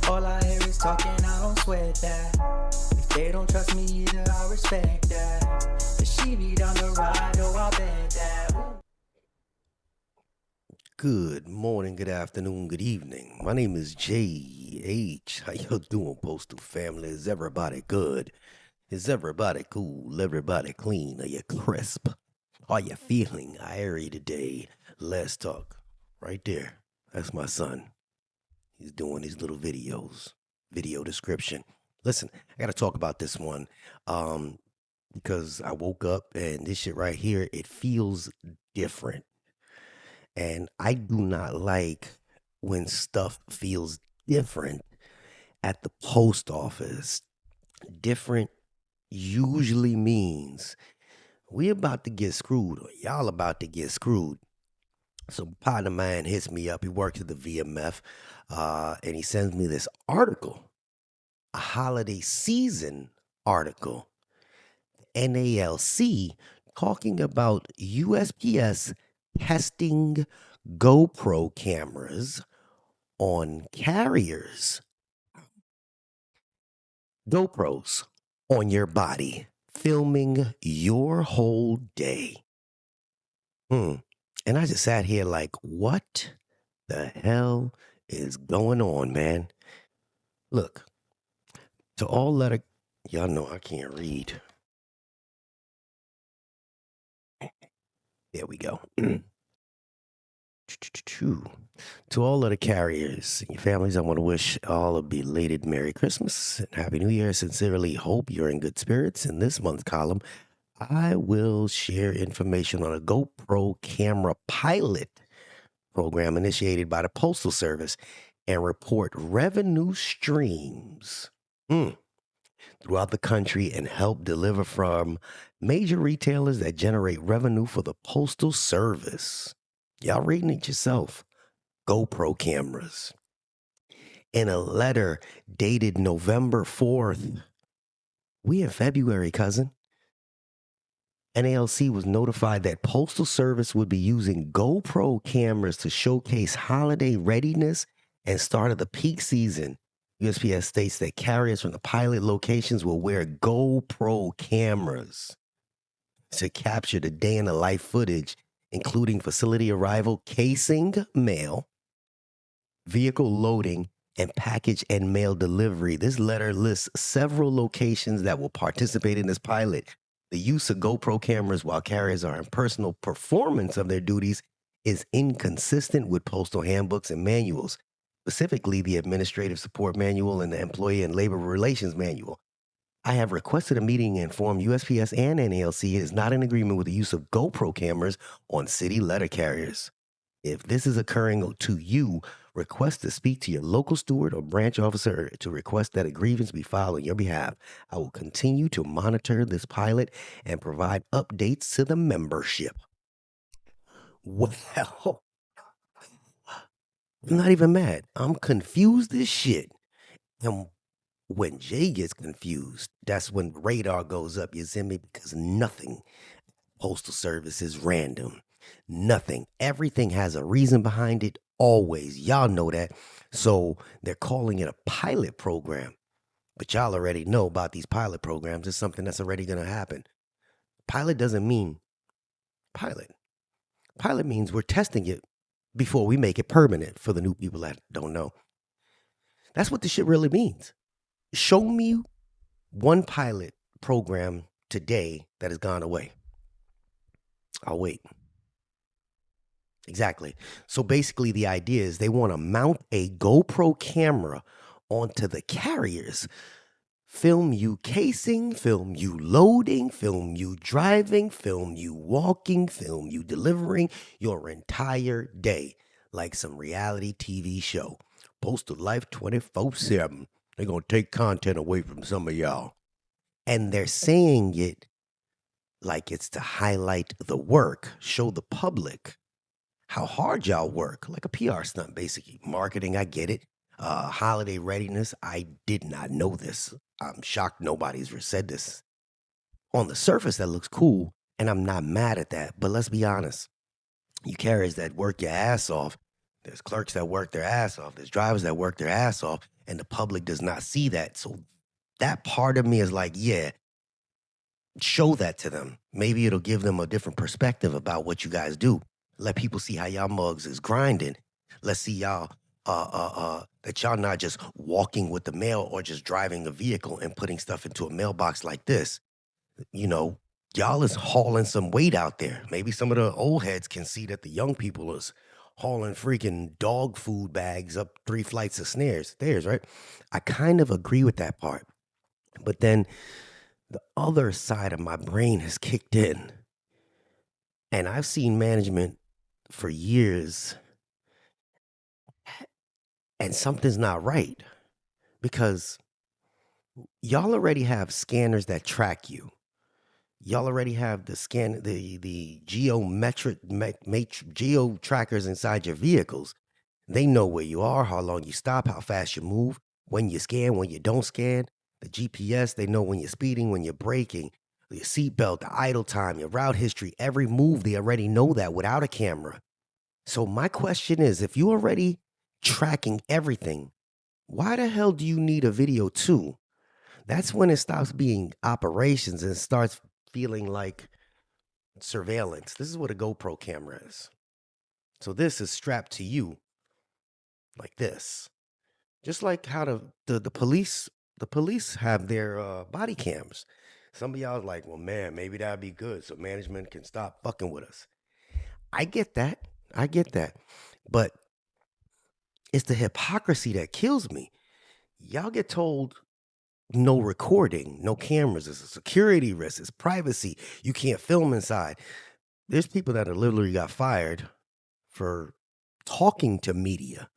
All I hear is talking, I don't sweat that. If they don't trust me either, I respect that. If she be down the ride, oh, I bet that. Ooh. Good morning, good afternoon, good evening. My name is J.H. How you doing, Postal family? Is everybody good? Is everybody cool? Everybody clean? Are you crisp? Are you feeling airy today? Let's talk. Right there. That's my son. He's doing his little videos. Video description. Listen, I got to talk about this one because I woke up and this shit right here, it feels different. And I do not like when stuff feels different at the post office. Different usually means we about to get screwed or y'all about to get screwed. So a partner of mine hits me up. He works at the VMF and he sends me this article, a holiday season article, NALC, talking about USPS testing GoPro cameras on carriers. GoPros on your body, filming your whole day. And I just sat here like, what the hell is going on, man? Look, to all letter, y'all know I can't read. There we go. To all of the carriers and your families, I want to wish all a belated Merry Christmas and Happy New Year. Sincerely hope you're in good spirits. In this month's column, I will share information on a GoPro camera pilot program initiated by the Postal Service and report revenue streams throughout the country and help deliver from major retailers that generate revenue for the Postal Service. Y'all reading it yourself. GoPro cameras. In a letter dated November 4th, we in February, cousin. NALC was notified that Postal Service would be using GoPro cameras to showcase holiday readiness and start of the peak season. USPS states that carriers from the pilot locations will wear GoPro cameras to capture the day in the life footage, including facility arrival, casing mail, vehicle loading, and package and mail delivery. This letter lists several locations that will participate in this pilot. The use of GoPro cameras while carriers are in personal performance of their duties is inconsistent with postal handbooks and manuals, specifically the Administrative Support Manual and the Employee and Labor Relations Manual. I have requested a meeting and informed USPS and NALC is not in agreement with the use of GoPro cameras on city letter carriers. If this is occurring to you, request to speak to your local steward or branch officer to request that a grievance be filed on your behalf. I will continue to monitor this pilot and provide updates to the membership. Well, I'm not even mad. I'm confused as shit. And when Jay gets confused, that's when radar goes up, you see me? Because nothing Postal Service is random. Nothing. Everything has a reason behind it, always. Y'all know that. So they're calling it a pilot program. But y'all already know about these pilot programs. It's something that's already going to happen. Pilot doesn't mean pilot. Pilot means we're testing it before we make it permanent, for the new people that don't know. That's what this shit really means. Show me one pilot program today that has gone away. I'll wait. Exactly. So basically the idea is they want to mount a GoPro camera onto the carriers, film you casing, film you loading, film you driving, film you walking, film you delivering your entire day, like some reality TV show. Postal Life 24/7. They're going to take content away from some of y'all. And they're saying it like it's to highlight the work, show the public how hard y'all work, like a PR stunt, basically. Marketing, I get it. Holiday readiness, I did not know this. I'm shocked nobody's said this. On the surface, that looks cool, and I'm not mad at that. But let's be honest. You carriers that work your ass off, There's clerks that work their ass off. There's drivers that work their ass off, and the public does not see that. So that part of me is like, yeah, show that to them. Maybe it'll give them a different perspective about what you guys do. Let people see how y'all mugs is grinding. Let's see y'all that y'all not just walking with the mail or just driving a vehicle and putting stuff into a mailbox like this. You know, y'all is hauling some weight out there. Maybe some of the old heads can see that the young people is hauling freaking dog food bags up 3 flights of stairs, right? I kind of agree with that part. But then the other side of my brain has kicked in. And I've seen management for years, and something's not right because y'all already have scanners that track you. Y'all already have the geo trackers inside your vehicles. They know where you are, how long you stop, how fast you move, when you scan, when you don't scan. The GPS, they know when you're speeding, when you're braking, your seatbelt, the idle time, your route history, every move. They already know that without a camera. So my question is, if you're already tracking everything, why the hell do you need a video too? That's when it stops being operations and starts feeling like surveillance. This is what a GoPro camera is. So this is strapped to you like this. Just like how the police have their body cams. Some of y'all are like, well, man, maybe that'd be good so management can stop fucking with us. I get that. But it's the hypocrisy that kills me. Y'all get told no recording, no cameras. It's a security risk. It's privacy. You can't film inside. There's people that have literally got fired for talking to media.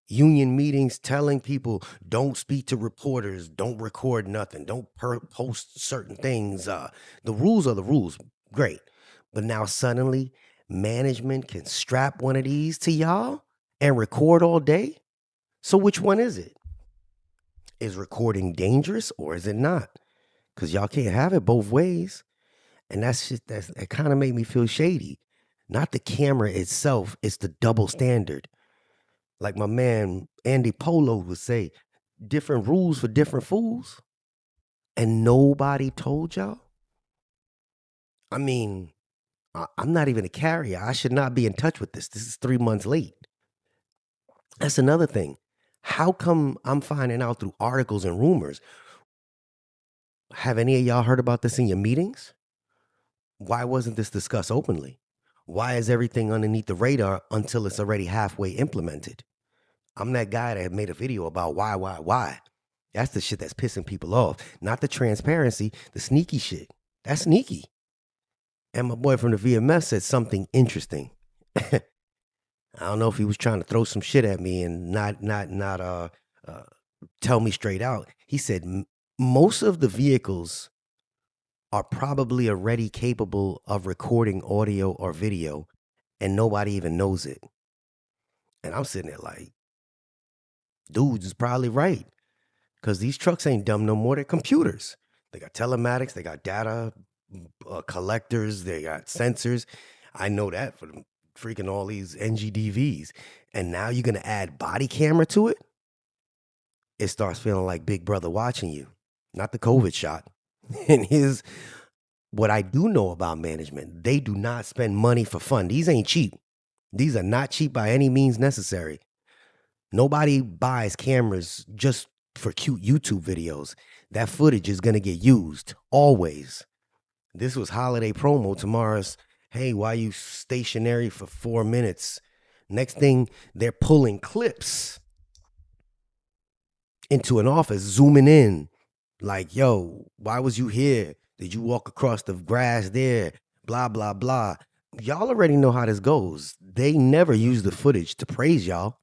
Union meetings telling people don't speak to reporters, don't record nothing, don't post certain things. The rules are the rules. Great. But now suddenly management can strap one of these to y'all and record all day? So which one is it? Is recording dangerous or is it not? Because y'all can't have it both ways. And that kind of made me feel shady. Not the camera itself, it's the double standard. Like my man Andy Polo would say, different rules for different fools. And nobody told y'all? I mean, I'm not even a carrier. I should not be in touch with this. This is 3 months late. That's another thing. How come I'm finding out through articles and rumors? Have any of y'all heard about this in your meetings? Why wasn't this discussed openly? Why is everything underneath the radar until it's already halfway implemented? I'm that guy that made a video about why. That's the shit that's pissing people off. Not the transparency, the sneaky shit. That's sneaky. And my boy from the VMS said something interesting. I don't know if he was trying to throw some shit at me and not tell me straight out. He said most of the vehicles are probably already capable of recording audio or video, and nobody even knows it. And I'm sitting there like, dudes is probably right, because these trucks ain't dumb no more. They're computers. They got telematics. They got data collectors. They got sensors. I know that for freaking all these NGDVs. And now you're going to add body camera to it? It starts feeling like Big Brother watching you, not the COVID shot. And here's what I do know about management. They do not spend money for fun. These ain't cheap. These are not cheap by any means necessary. Nobody buys cameras just for cute YouTube videos. That footage is going to get used always. This was holiday promo. Tomorrow's, hey, why you stationary for 4 minutes? Next thing, they're pulling clips into an office, zooming in. Like, yo, why was you here? Did you walk across the grass there? Blah, blah, blah. Y'all already know how this goes. They never use the footage to praise y'all.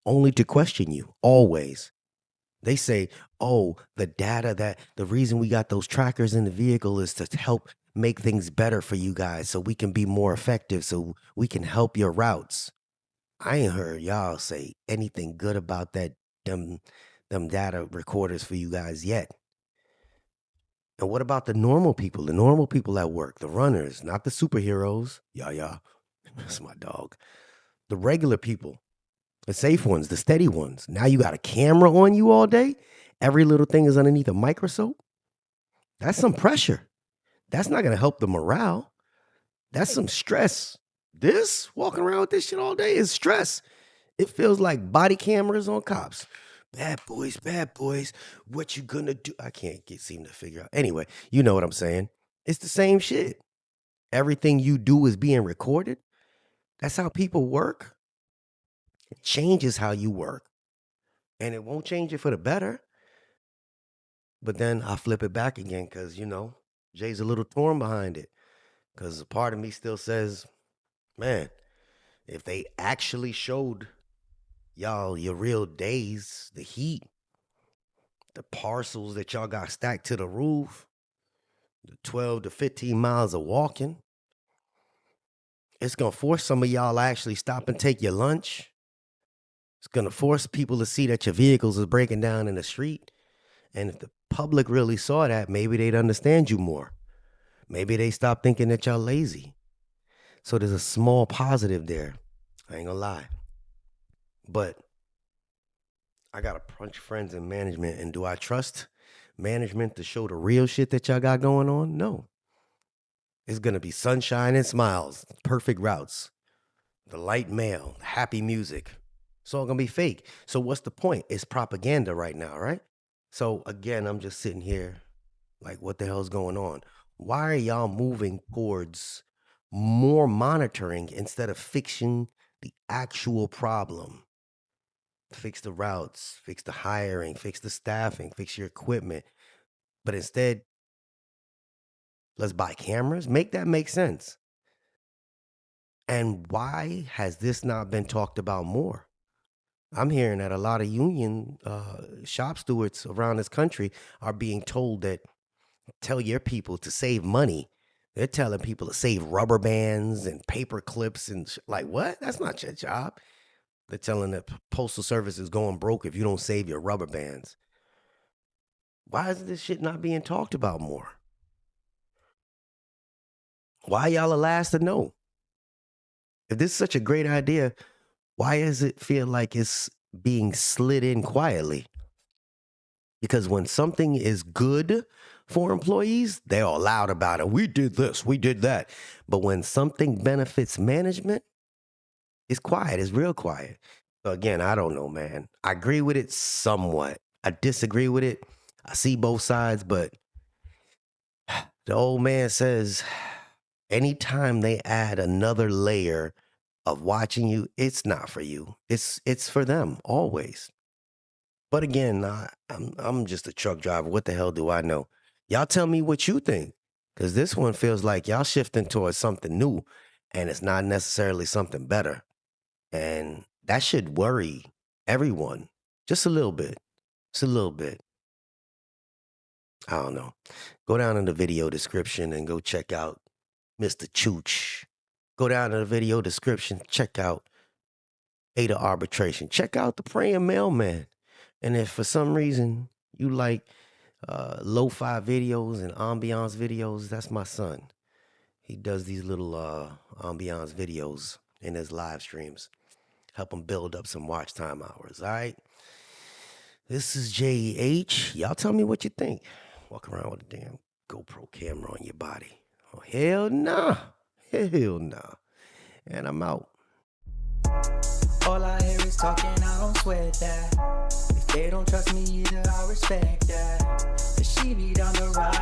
Only to question you, always. They say, oh, the reason we got those trackers in the vehicle is to help make things better for you guys so we can be more effective, so we can help your routes. I ain't heard y'all say anything good about them data recorders for you guys yet. And what about the normal people at work, the runners, not the superheroes? Yeah. That's my dog. The regular people, the safe ones, the steady ones. Now you got a camera on you all day. Every little thing is underneath a microscope. That's some pressure. That's not going to help the morale. That's some stress. This, walking around with this shit all day, is stress. It feels like body cameras on cops. Bad boys, what you gonna do? I can't seem to figure out. Anyway, you know what I'm saying. It's the same shit. Everything you do is being recorded. That's how people work. It changes how you work. And it won't change it for the better. But then I flip it back again because, Jay's a little torn behind it. Because a part of me still says, man, if they actually showed y'all your real days, the heat, the parcels that y'all got stacked to the roof, the 12 to 15 miles of walking, it's going to force some of y'all to actually stop and take your lunch. It's going to force people to see that your vehicles is breaking down in the street. And if the public really saw that, maybe they'd understand you more. Maybe they stop thinking that y'all lazy. So there's a small positive there. I ain't gonna lie. But I got a bunch of friends in management, and do I trust management to show the real shit that y'all got going on? No. It's gonna be sunshine and smiles, perfect routes, the light mail, happy music. It's all gonna be fake. So what's the point? It's propaganda right now, right? So again, I'm just sitting here like, what the hell's going on? Why are y'all moving towards more monitoring instead of fixing the actual problem? Fix the routes, fix the hiring, fix the staffing, fix your equipment. But instead, let's buy cameras. Make that make sense. And why has this not been talked about more? I'm hearing that a lot of union shop stewards around this country are being told that tell your people to save money. They're telling people to save rubber bands and paper clips and like, what? That's not your job. They're telling that Postal Service is going broke if you don't save your rubber bands. Why is this shit not being talked about more? Why y'all the last to know? If this is such a great idea, why does it feel like it's being slid in quietly? Because when something is good for employees, they're all loud about it. We did this, we did that. But when something benefits management, it's quiet. It's real quiet. So again, I don't know, man. I agree with it somewhat. I disagree with it. I see both sides, but the old man says, anytime they add another layer of watching you, it's not for you. It's for them always. But again, I'm just a truck driver. What the hell do I know? Y'all tell me what you think, because this one feels like y'all shifting towards something new, and it's not necessarily something better. And that should worry everyone just a little bit. Just a little bit. I don't know. Go down in the video description and go check out Mr. Chooch. Go down in the video description, check out Ada Arbitration. Check out the Praying Mailman. And if for some reason you like lo-fi videos and ambiance videos, that's my son. He does these little ambiance videos in his live streams. Help him build up some watch time hours, all right? This is JH. Y'all tell me what you think. Walk around with a damn GoPro camera on your body. Oh, hell nah. Hell nah. And I'm out. All I hear is talking, I don't sweat that. If they don't trust me either, I respect that. The she be down the ride.